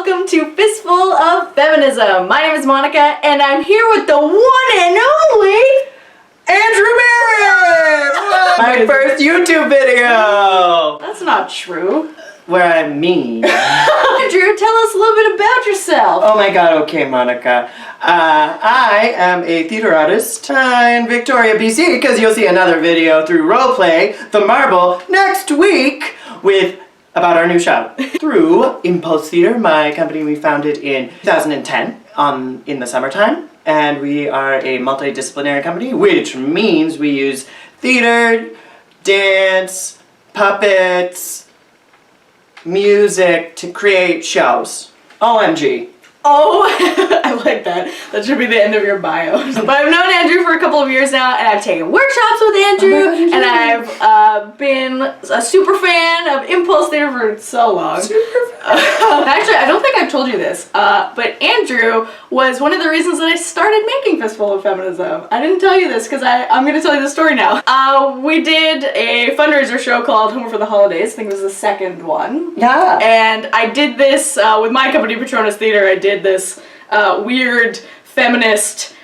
welcome to Fistful of Feminism. My name is Monica, and I'm here with the one and only Andrew Barrett! My first YouTube video! That's not true. Where I'm mean. Andrew, tell us a little bit about yourself. Oh my god, okay, Monica. I am a theater artist in Victoria, BC, because you'll see another video through Roleplay, The Marble, next week with about our new show. Through Impulse Theater, my company we founded in 2010 in the summertime. And we are a multidisciplinary company, which means we use theater, dance, puppets, music to create shows. OMG. Oh, I like that. That should be the end of your bio. But I've known Andrew for a couple of years now, and I've taken workshops with Andrew, and I've been a super fan of Impulse Theater for so long. Actually, I don't think I've told you this, but Andrew was one of the reasons that I started making Fistful of Feminism. I didn't tell you this because I'm going to tell you the story now. We did a fundraiser show called Home for the Holidays. I think it was the second one. Yeah. And I did this with my company, Patronus Theater. I did this weird feminist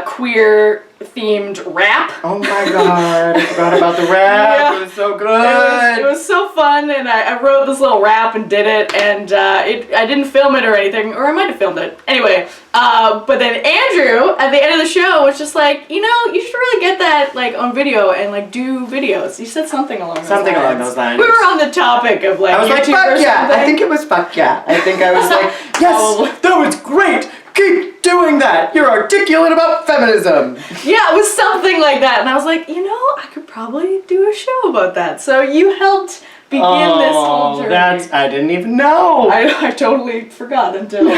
queer themed rap. Oh my god, I forgot about the rap. Yeah. It was so good. It was so fun, and I wrote this little rap and did it, and I didn't film it or anything, or I might have filmed it. Anyway, but then Andrew at the end of the show was just like, you know, you should really get that like on video and like do videos. You said something along those lines. Something along those lines. We were on the topic of like I was like, fuck yeah. I think it was fuck yeah. I think I was like, yes, that was great. Keep doing that! You're articulate about feminism! Yeah, it was something like that. And I was like, you know, I could probably do a show about that. So you helped begin this whole journey. I didn't even know! I totally forgot until...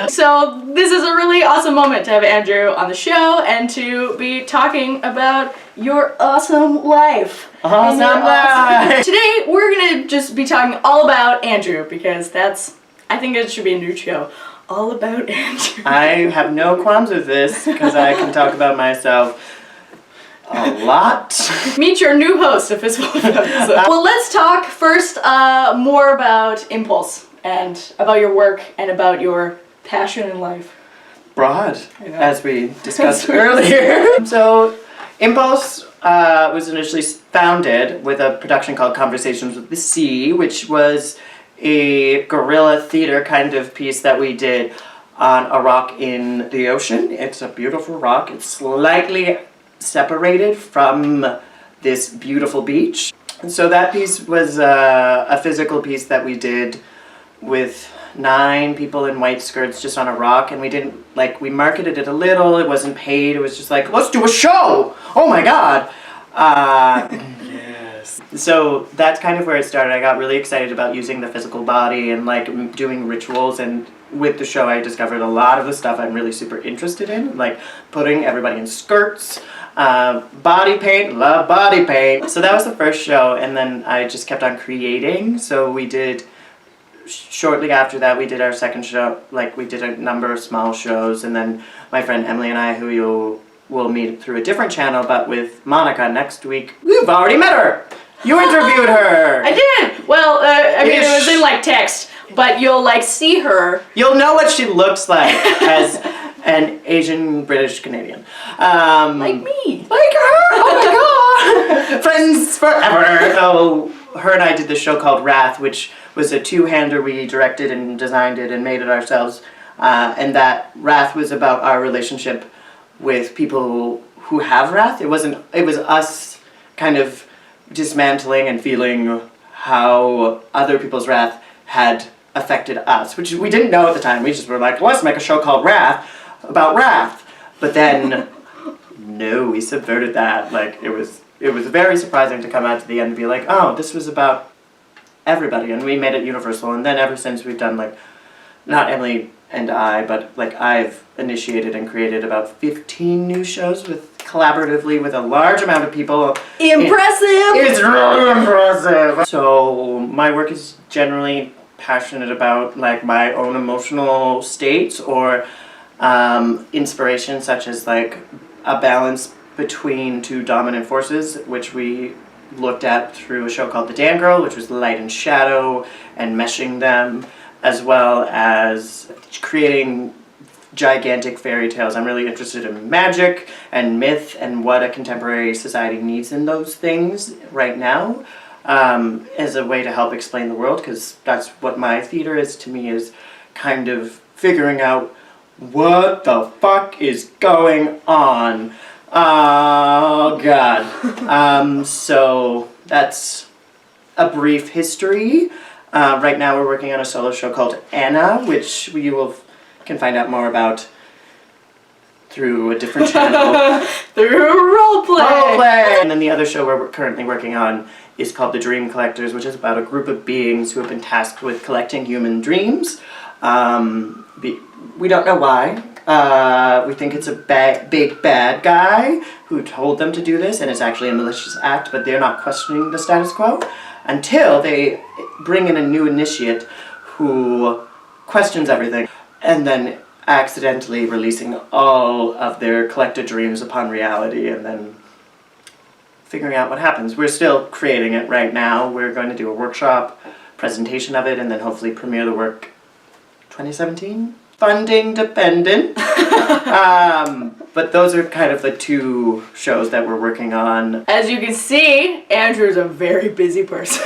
So this is a really awesome moment to have Andrew on the show and to be talking about your awesome life. Awesome life! Today we're gonna just be talking all about Andrew because I think it should be a new show. All about Andrew. I have no qualms with this because I can talk about myself a lot. Meet your new host of Fistful of Feminism. Well, let's talk first more about Impulse and about your work and about your passion in life. Broad, as we discussed earlier. So, Impulse was initially founded with a production called Conversations with the Sea, which was a guerrilla theater kind of piece that we did on a rock in the ocean. It's a beautiful rock. It's slightly separated from this beautiful beach. And so that piece was a physical piece that we did with 9 people in white skirts just on a rock, and we marketed it a little. It wasn't paid. It was just like, let's do a show! Oh my god! So that's kind of where it started. I got really excited about using the physical body and like doing rituals, and with the show I discovered a lot of the stuff I'm really super interested in, like putting everybody in skirts, body paint, love body paint. So that was the first show, and then I just kept on creating. So shortly after that we did our second show, like we did a number of small shows, and then my friend Emily and I, who we'll meet through a different channel, but with Monica next week. We've already met her! You interviewed her! I did! Well, I mean, it was in like text, but you'll like see her. You'll know what she looks like as an Asian British Canadian. Like me! Like her! Oh my god! Friends forever! So, her and I did this show called Wrath, which was a 2-hander. We directed and designed it and made it ourselves. And that Wrath was about our relationship with people who have wrath. It was us kind of dismantling and feeling how other people's wrath had affected us, which we didn't know at the time. We just were like, let's make a show called Wrath about wrath. But then, no, we subverted that. Like, it was very surprising to come out to the end and be like, oh, this was about everybody, and we made it universal. And then ever since we've done, like, not Emily and I, but like I've initiated and created about 15 new shows collaboratively with a large amount of people. Impressive! It's really impressive! So my work is generally passionate about like my own emotional states or inspiration, such as like a balance between 2 dominant forces, which we looked at through a show called The Dan Girl, which was light and shadow and meshing them. as well as creating gigantic fairy tales. I'm really interested in magic and myth and what a contemporary society needs in those things right now, as a way to help explain the world, because that's what my theater is to me, is kind of figuring out what the fuck is going on. Oh god. So that's a brief history. Right now we're working on a solo show called Anna, which you can find out more about through a different channel. Through roleplay! And then the other show we're currently working on is called The Dream Collectors, which is about a group of beings who have been tasked with collecting human dreams. We don't know why. We think it's a big bad guy who told them to do this, and it's actually a malicious act, but they're not questioning the status quo until they bring in a new initiate who questions everything, and then accidentally releasing all of their collected dreams upon reality, and then figuring out what happens. We're still creating it right now. We're going to do a workshop presentation of it, and then hopefully premiere the work 2017? Funding dependent. But those are kind of the two shows that we're working on. As you can see, Andrew's a very busy person.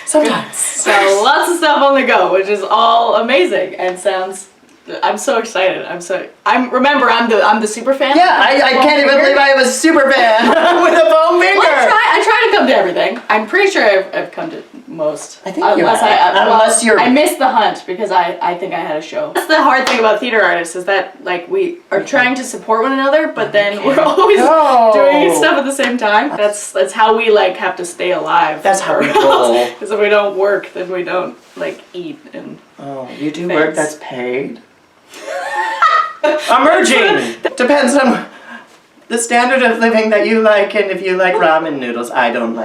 Sometimes. So lots of stuff on the go, which is all amazing and sounds. I'm so excited. Remember, I'm the super fan. Yeah, I can't even believe I was super fan with a foam finger. Well, I try to come to everything. I'm pretty sure I've come to most. I think unless you're. I missed the hunt because I think I had a show. That's the hard thing about theater artists, is that like we are trying to support one another, but then we're always doing stuff at the same time. That's how we like have to stay alive. That's how we roll. Because if we don't work, then we don't like eat and. Oh, you do work that's paid? Emerging! Depends on the standard of living that you like, and if you like ramen noodles, I don't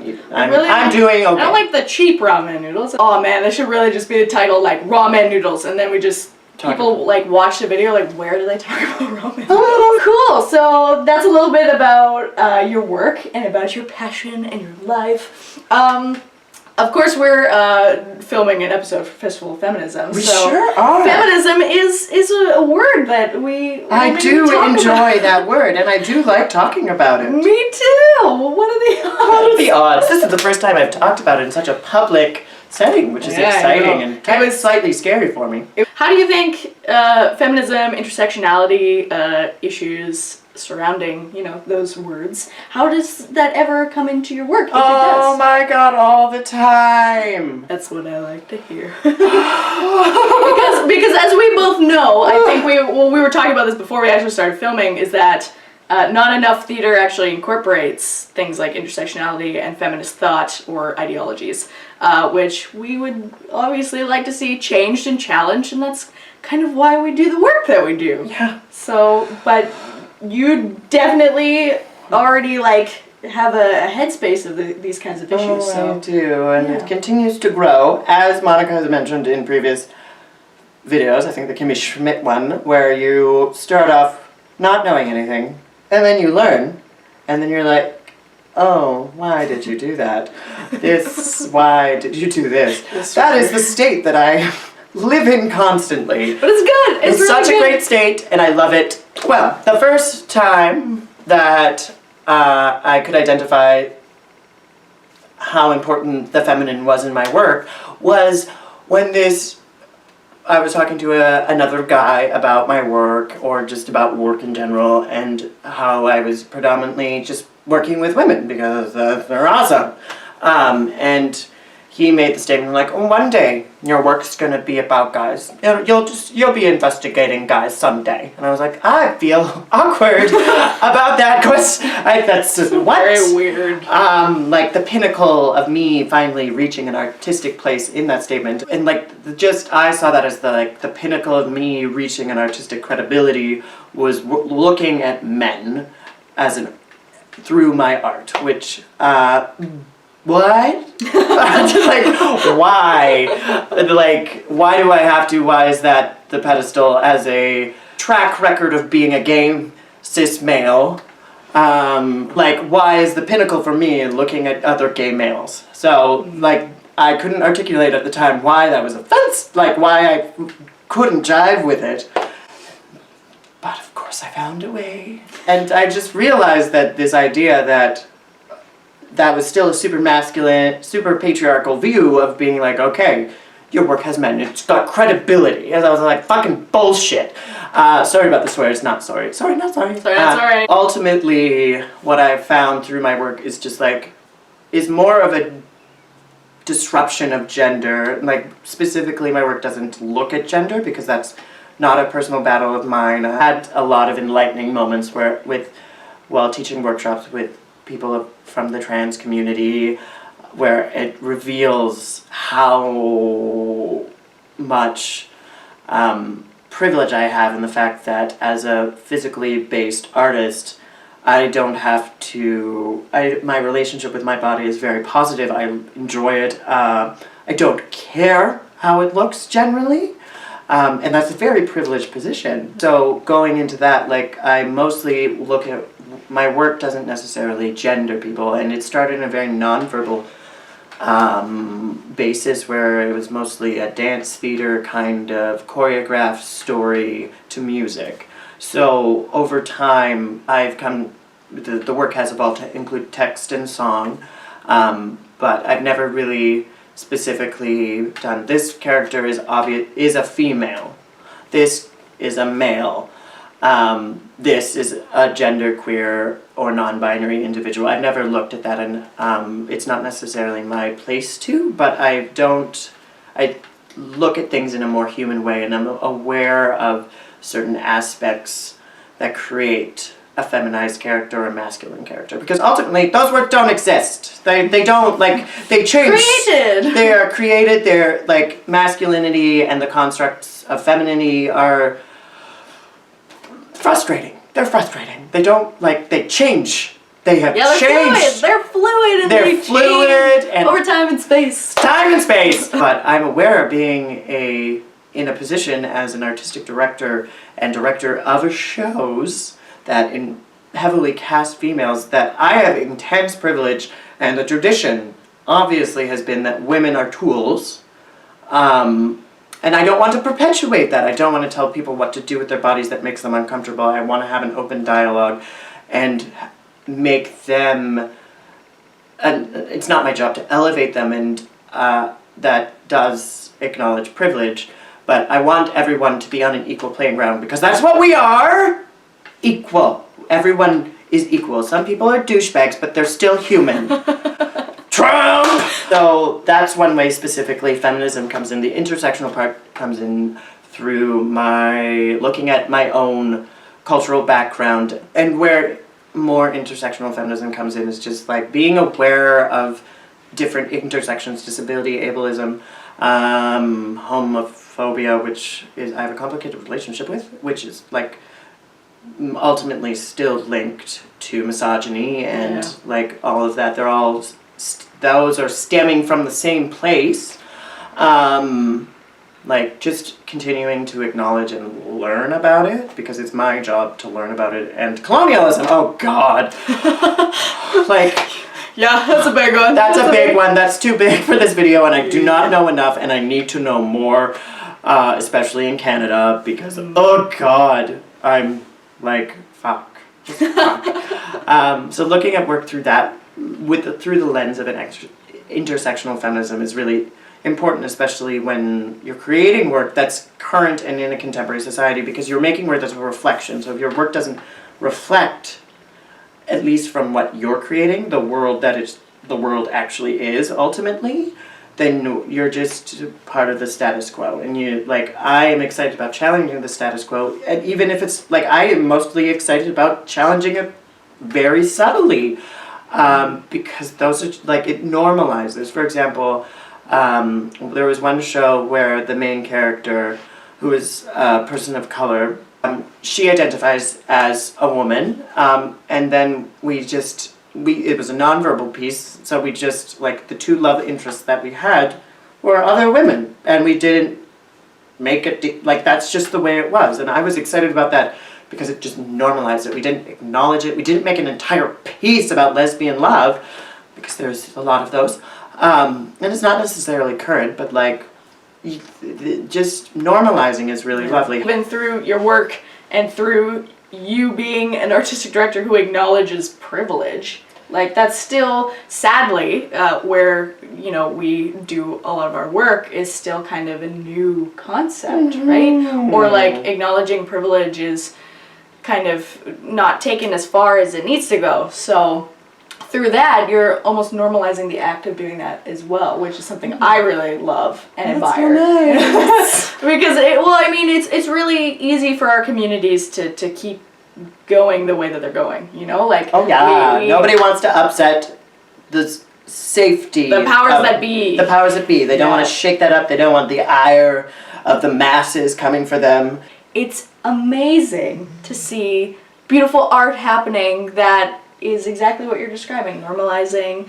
eat it. I'm doing okay. I don't like the cheap ramen noodles. Oh man, this should really just be the title, like ramen noodles, and then we just people like watch the video like, where do they talk about ramen? Oh, cool. So that's a little bit about your work and about your passion and your life. Of course, we're filming an episode for Fistful of Feminism. We sure are. Feminism is a word that we I do enjoy that word, and I do like talking about it. Me too. What are the odds? What are the odds? This is the first time I've talked about it in such a public setting, which is exciting and kind of slightly scary for me. How do you think feminism, intersectionality issues surrounding, those words, how does that ever come into your work? Oh my god, all the time. That's what I like to hear. because as we both know, I think we were talking about this before we actually started filming, is that not enough theater actually incorporates things like intersectionality and feminist thought or ideologies, which we would obviously like to see changed and challenged, and that's kind of why we do the work that we do. Yeah. So, but you definitely already have a headspace of these kinds of issues. So I do, and it continues to grow, as Monica has mentioned in previous videos. I think the Kimmy Schmidt one, where you start off not knowing anything, and then you learn, and then you're like, oh, why did you do that? Why did you do this? That is the state that I live in constantly. But it's good. It's really such good. a great state, and I love it. Well, the first time that I could identify how important the feminine was in my work was when I was talking to another guy about my work, or just about work in general, and how I was predominantly just working with women because they're awesome. And he made the statement like, oh, one day your work's gonna be about guys. You'll be investigating guys someday. And I was like, I feel awkward about that, because that's just what? Very weird. Like the pinnacle of me finally reaching an artistic place in that statement, and I saw that as the pinnacle of me reaching an artistic credibility was looking at men through my art, which what? Why? Why do I have to? Why is that the pedestal as a track record of being a gay cis male? Why is the pinnacle for me looking at other gay males? So, I couldn't articulate at the time why that was offensive, like why I couldn't jive with it. But of course I found a way. And I just realized that this idea that was still a super masculine, super patriarchal view of being like, okay, your work has men, it's got credibility. And I was like, fucking bullshit. Sorry about the swear, it's not sorry. Sorry, not sorry. Sorry, not sorry. Ultimately, what I've found through my work is just like, is more of a disruption of gender. Like, specifically, my work doesn't look at gender because that's not a personal battle of mine. I had a lot of enlightening moments while teaching workshops with people from the trans community, where it reveals how much privilege I have in the fact that as a physically based artist, I don't have to, my relationship with my body is very positive. I enjoy it. I don't care how it looks generally. And that's a very privileged position. So going into that, like, I mostly look at, my work doesn't necessarily gender people, and it started in a very nonverbal basis where it was mostly a dance theater kind of choreographed story to music. So over time, the work has evolved to include text and song, but I've never really specifically done, this character is a female, this is a male, this is a genderqueer or non-binary individual. I've never looked at that, and it's not necessarily my place to, but I look at things in a more human way, and I'm aware of certain aspects that create a feminized character or a masculine character, because ultimately those words don't exist. They don't, like, they change. Created! They are created, they're like masculinity and the constructs of femininity are frustrating. They're frustrating. They don't, like, they change. They have changed. They're fluid and they're they fluid change and over time and space. Time and space! But I'm aware of being in a position as an artistic director and director of shows that heavily cast females, that I have intense privilege, and the tradition obviously has been that women are tools, and I don't want to perpetuate that. I don't want to tell people what to do with their bodies that makes them uncomfortable. I want to have an open dialogue and make them, and it's not my job to elevate them, and that does acknowledge privilege, but I want everyone to be on an equal playing ground, because that's what we are! Equal. Everyone is equal. Some people are douchebags, but they're still human. Trump! So that's one way specifically feminism comes in. The intersectional part comes in through my looking at my own cultural background, and where more intersectional feminism comes in is just like being aware of different intersections, disability, ableism, homophobia, which is I have a complicated relationship with, which is like ultimately still linked to misogyny and like all of that. They're all those are stemming from the same place. Like just continuing to acknowledge and learn about it, because it's my job to learn about it. And colonialism, oh god. Like, yeah, that's a big one. That's a big one. That's too big for this video, and I do not know enough, and I need to know more, especially in Canada, because oh god, I'm like, fuck. Just fuck. So looking at work through that, through the lens of an intersectional feminism is really important, especially when you're creating work that's current and in a contemporary society, because you're making work that's a reflection. So if your work doesn't reflect, at least from what you're creating, the world the world actually is ultimately, then you're just part of the status quo. And I am excited about challenging the status quo, and even if it's, like, I am mostly excited about challenging it very subtly, because those are, like, it normalizes. For example, there was one show where the main character, who is a person of color, she identifies as a woman, and then it was a nonverbal piece, so we just, like, the two love interests that we had were other women, and we didn't make it, like, that's just the way it was, and I was excited about that because it just normalized it. We didn't acknowledge it, we didn't make an entire piece about lesbian love, because there's a lot of those, And it's not necessarily current, but like, just normalizing is really lovely. Even through your work and through you being an artistic director who acknowledges privilege, like that's still, sadly, where, you know, we do a lot of our work is still kind of a new concept, right? Or like acknowledging privilege is kind of not taken as far as it needs to go. So through that, you're almost normalizing the act of doing that as well, which is something I really love and admire. Nice. Because it's really easy for our communities to keep going the way that they're going, you know? Like, oh yeah, nobody wants to upset the safety. The powers that be. The powers that be. They don't want to shake that up. They don't want the ire of the masses coming for them. It's amazing to see beautiful art happening that is exactly what you're describing, normalizing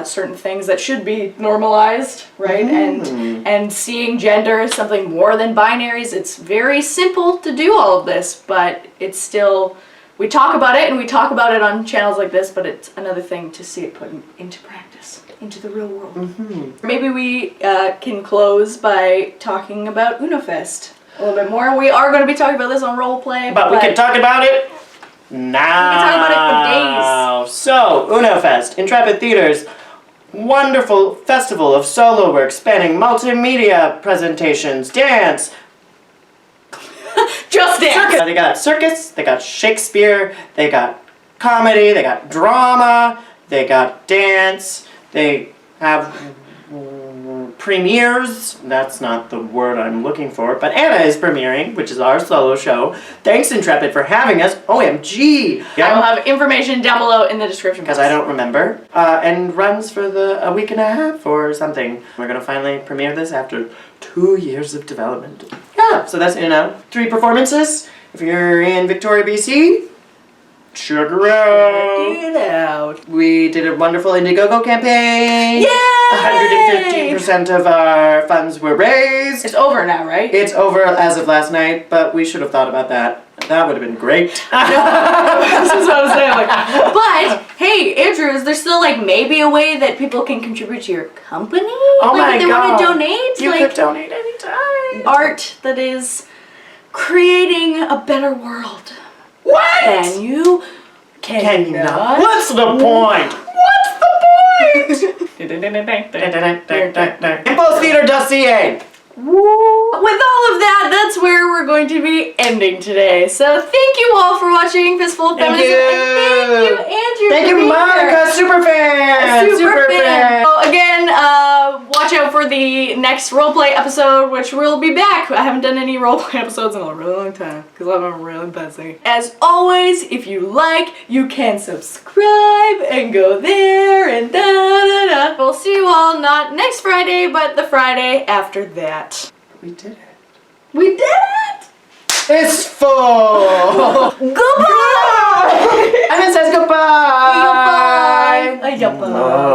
certain things that should be normalized, right? And seeing gender as something more than binaries. It's very simple to do all of this, but it's still, we talk about it and we talk about it on channels like this, but it's another thing to see it put into practice, into the real world. Maybe we can close by talking about UnoFest a little bit more. We are going to be talking about this on Roleplay, but we can talk about it now. We can talk about it for days. So, UnoFest, Intrepid Theater's wonderful festival of solo work spanning multimedia presentations, dance, just dance. They got circus, they got Shakespeare, they got comedy, they got drama, they got dance, they have premieres. That's not the word I'm looking for, but Anna is premiering, which is our solo show. Thanks, Intrepid, for having us. OMG! I will have information down below in the description box. Because I don't remember. And runs for a week and a half or something. We're going to finally premiere this after 2 years of development. Yeah, so that's, 3 performances. If you're in Victoria, BC, check it out. Check it out. We did a wonderful Indiegogo campaign. Yay! 115% of our funds were raised. It's over now, right? It's over as of last night, but we should have thought about that. That would have been great. This is what I was saying. Like, but hey, Andrew, is there still like maybe a way that people can contribute to your company? Oh like my if they God. want to donate, You like could donate anytime. art that is creating a better world. What? Can you? Can you not? What's the point? What's the point? ImpulseTheater.ca. With all of that, that's where we're going to be ending today. So thank you all for watching Fistful of Feminism. And thank you, Andrew. Thank you, Monica. Superfan. Superfan. So again, watch out for the next roleplay episode, which will be back. I haven't done any roleplay episodes in a really long time because I've been really busy. As always, if you like, you can subscribe and go there and da-da-da. We'll see you all not next Friday, but the Friday after that. We did it. We did it! It's full. Goodbye! And it says goodbye. Goodbye. Goodbye.